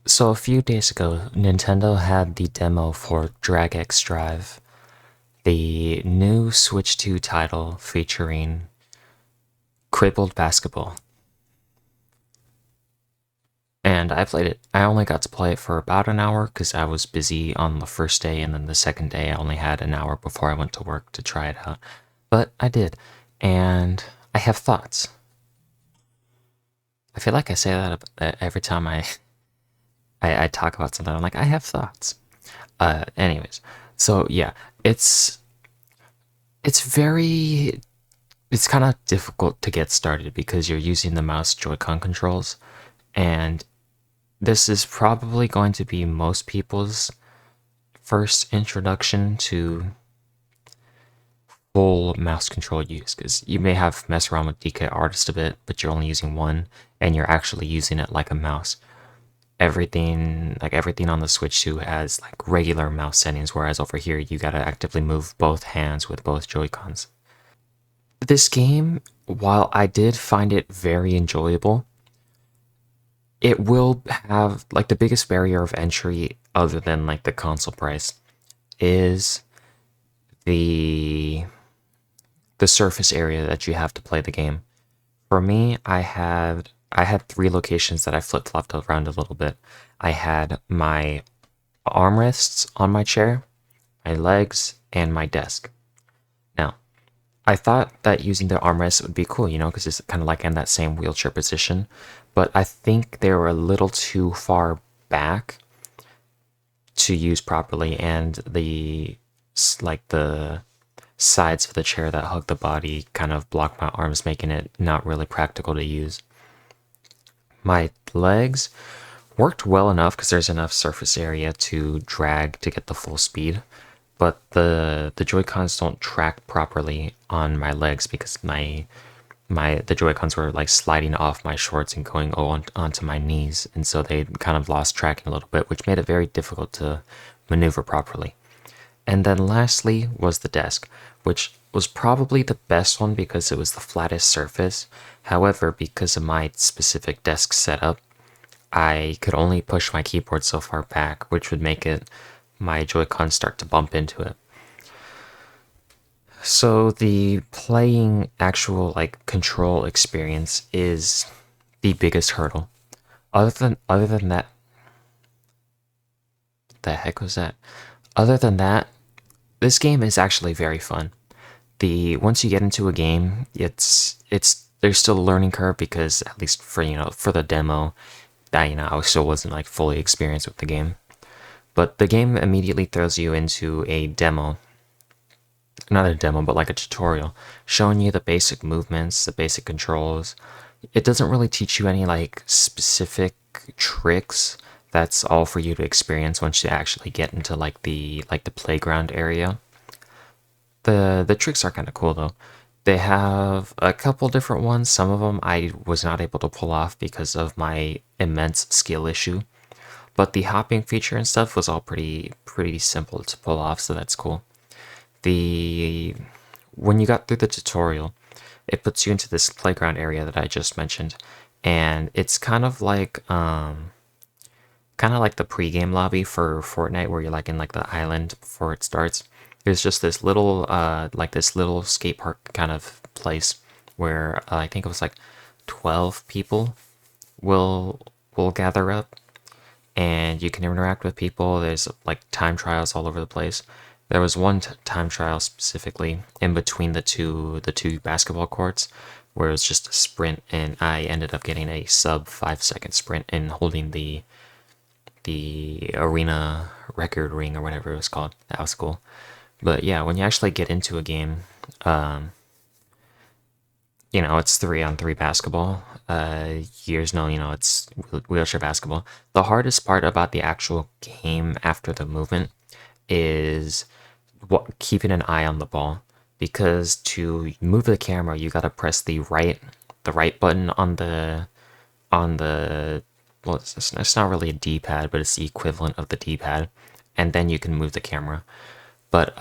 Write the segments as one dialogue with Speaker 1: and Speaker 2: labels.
Speaker 1: So a few days ago, Nintendo had the demo for Drag X Drive, the new Switch 2 title featuring Crippled Basketball. And I played it. I only got to play it for about an hour because I was busy on the first day, and then the second day I only had an hour before I went to work to try it out. But I did, and I have thoughts. I feel like I say that every time I talk about something. I'm like, I have thoughts. Anyways, so yeah, it's it's very it's kind of difficult to get started because you're using the mouse Joy-Con controls, and this is probably going to be most people's first introduction to full mouse control use, because you may have messed around with DK Artist a bit, but you're only using one and you're actually using it like a mouse. Everything on the Switch 2 has like regular mouse settings, whereas over here you gotta actively move both hands with both Joy-Cons. This game, while I did find it very enjoyable, it will have like the biggest barrier of entry other than like the console price is the the surface area that you have to play the game. For me, I had three locations that I flip-flopped around a little bit. I had my armrests on my chair, my legs, and my desk. Now, I thought that using the armrest would be cool, because it's kind of like in that same wheelchair position. But I think they were a little too far back to use properly, and the sides of the chair that hug the body kind of block my arms, making it not really practical to use. My legs worked well enough because there's enough surface area to drag to get the full speed, but the Joy Cons don't track properly on my legs because the Joy Cons were like sliding off my shorts and going onto my knees, and so they kind of lost tracking a little bit, which made it very difficult to maneuver properly. And then lastly was the desk, which was probably the best one because it was the flattest surface. However, because of my specific desk setup, I could only push my keyboard so far back, which would make it my Joy-Con start to bump into it. So the playing actual like control experience is the biggest hurdle. Other than that, the heck was that? Other than that, this game is actually very fun. The Once you get into a game, it's there's still a learning curve because at least for the demo, that I still wasn't like fully experienced with the game. But the game immediately throws you into a demo, not a demo, but like a tutorial, showing you the basic movements, the basic controls. It doesn't really teach you any like specific tricks. That's all for you to experience once you actually get into like the playground area. The tricks are kind of cool though. They have a couple different ones. Some of them I was not able to pull off because of my immense skill issue. But the hopping feature and stuff was all pretty simple to pull off, so that's cool. The When you got through the tutorial, it puts you into this playground area that I just mentioned, and it's kind of like the pregame lobby for Fortnite where you're like in like the island before it starts. There's just this little skate park kind of place where I think it was like 12 people will will gather up, and you can interact with people. There's like time trials all over the place. There was one time trial specifically in between the two basketball courts where it was just a sprint, and I ended up getting a sub 5 second sprint and holding the arena record ring or whatever it was called. That was cool. But yeah, when you actually get into a game, um, it's 3-on-3 basketball. Years know, it's wheelchair basketball. The hardest part about the actual game after the movement is keeping an eye on the ball, because to move the camera, you gotta press the right button on the well, it's not really a D-pad, but it's the equivalent of the D-pad, and then you can move the camera. But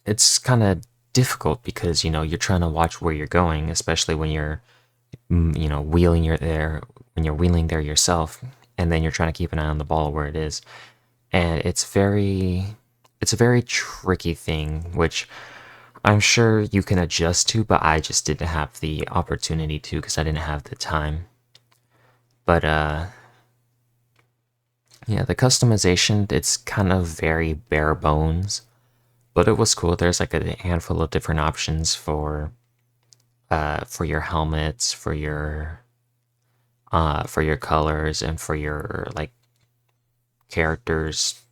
Speaker 1: it's kind of difficult because you're trying to watch where you're going, especially when you're wheeling when you're wheeling there yourself, and then you're trying to keep an eye on the ball where it is. And it's a very tricky thing, which I'm sure you can adjust to, but I just didn't have the opportunity to because I didn't have the time. But yeah, the customization, it's kind of very bare bones, but it was cool. There's like a handful of different options for your helmets, for your colors, and for your like characters,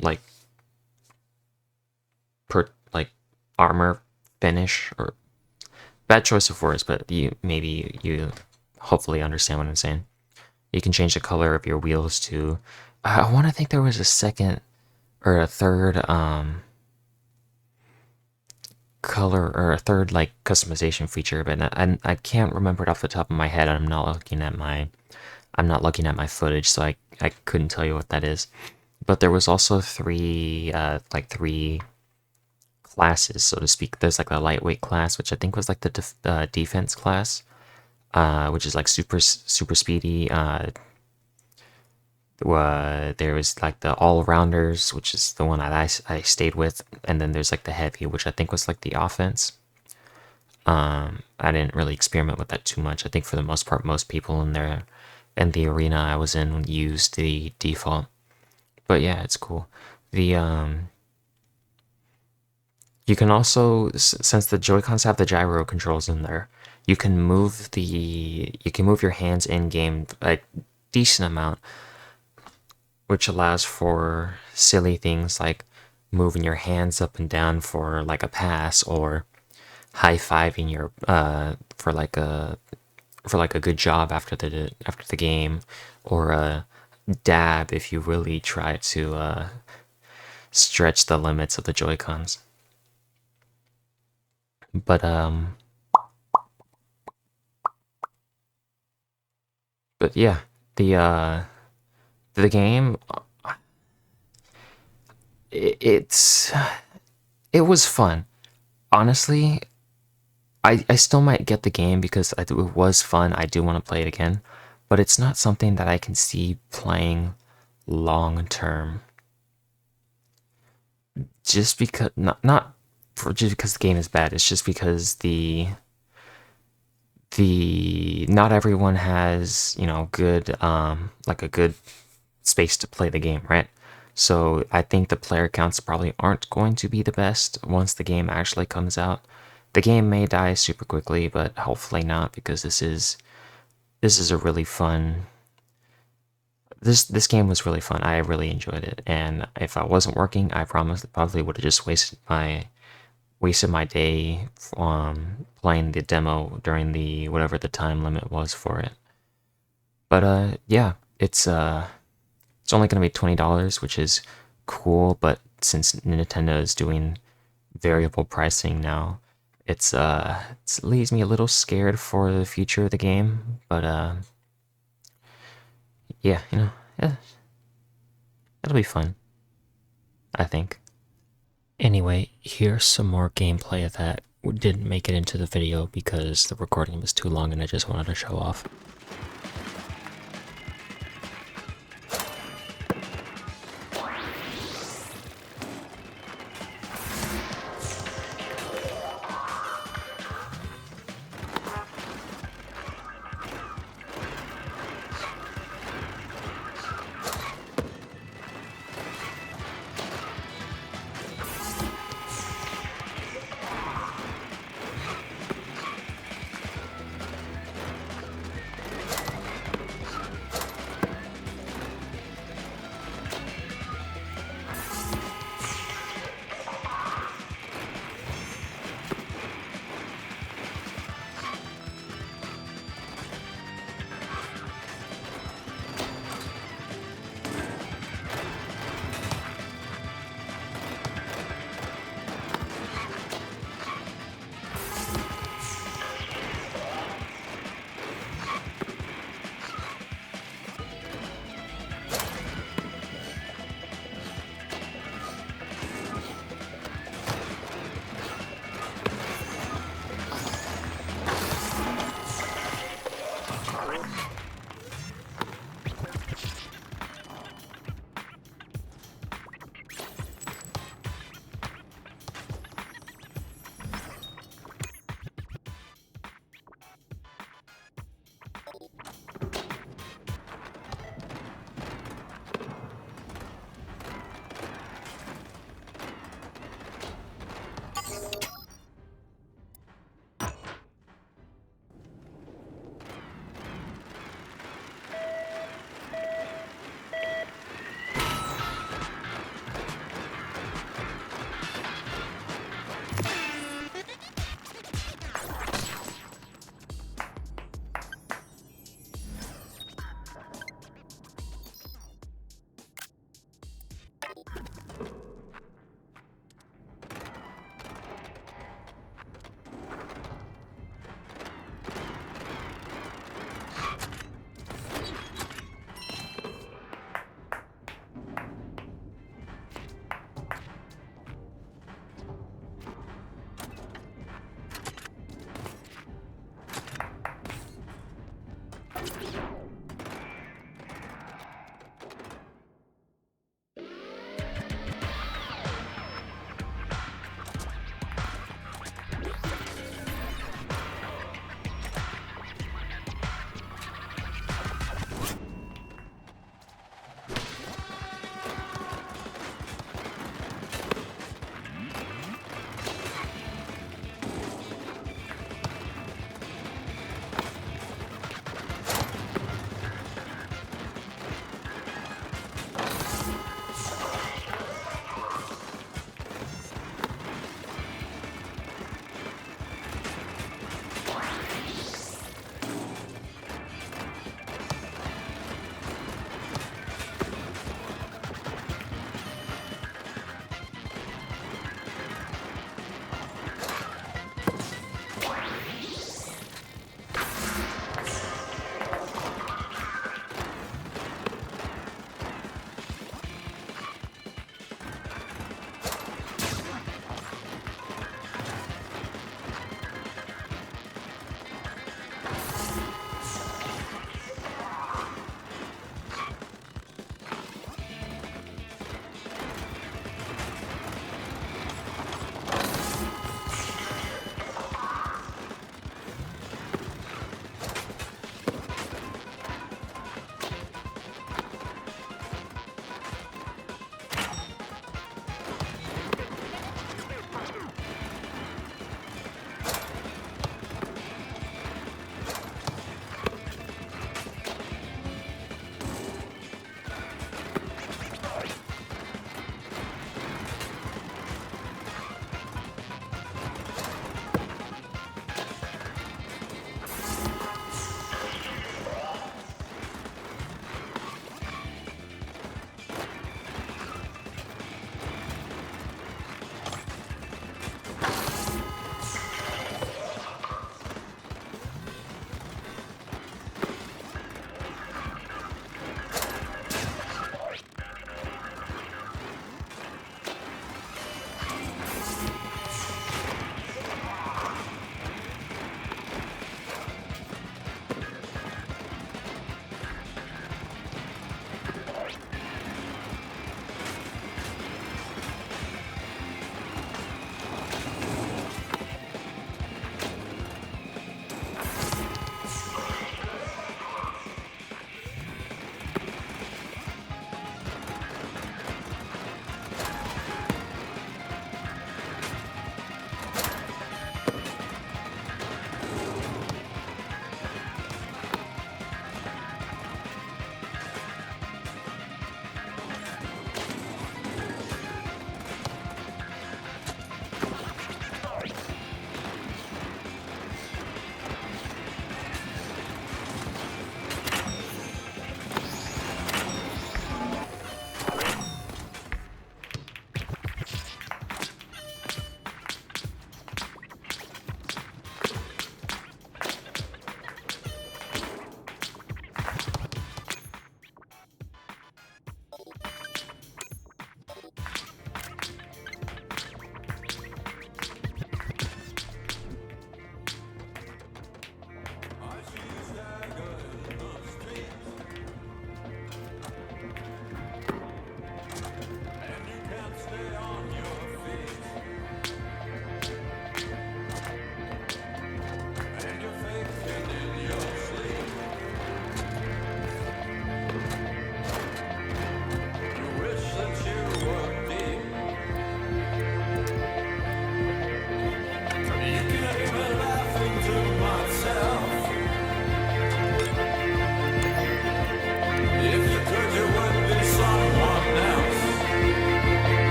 Speaker 1: like per like armor finish, or bad choice of words, but you hopefully understand what I'm saying. You can change the color of your wheels to. I want to think there was a second or a third color or a third like customization feature, but I can't remember it off the top of my head. I'm not looking at my footage, so I couldn't tell you what that is. But there was also three classes, so to speak. There's like a lightweight class, which I think was like the defense class, which is like super speedy. There was like the all rounders, which is the one that I stayed with, and then there's like the heavy, which I think was like the offense. I didn't really experiment with that too much. I think for the most part, most people in the arena I was in used the default. But yeah, it's cool. The You can also, since the Joy Cons have the gyro controls in there, you can move your hands in game a decent amount, which allows for silly things like moving your hands up and down for like a pass, or high-fiving your for like a good job after the game, or a dab if you really try to stretch the limits of the Joy Cons. But yeah, the uh the game, it's it was fun. Honestly, I still might get the game because it was fun. I do want to play it again, but it's not something that I can see playing long term. Just because not for just because the game is bad. It's just because the not everyone has, good like a good space to play the game, right? So I think the player counts probably aren't going to be the best once the game actually comes out. The game may die super quickly, but hopefully not, because this is a really fun. This game was really fun. I really enjoyed it, and if I wasn't working, I promise probably would have just wasted my day playing the demo during the whatever the time limit was for it. But yeah, it's only gonna be $20, which is cool. But since Nintendo is doing variable pricing now, it leaves me a little scared for the future of the game. But yeah, yeah, it'll be fun, I think. Anyway, here's some more gameplay that didn't make it into the video because the recording was too long and I just wanted to show off.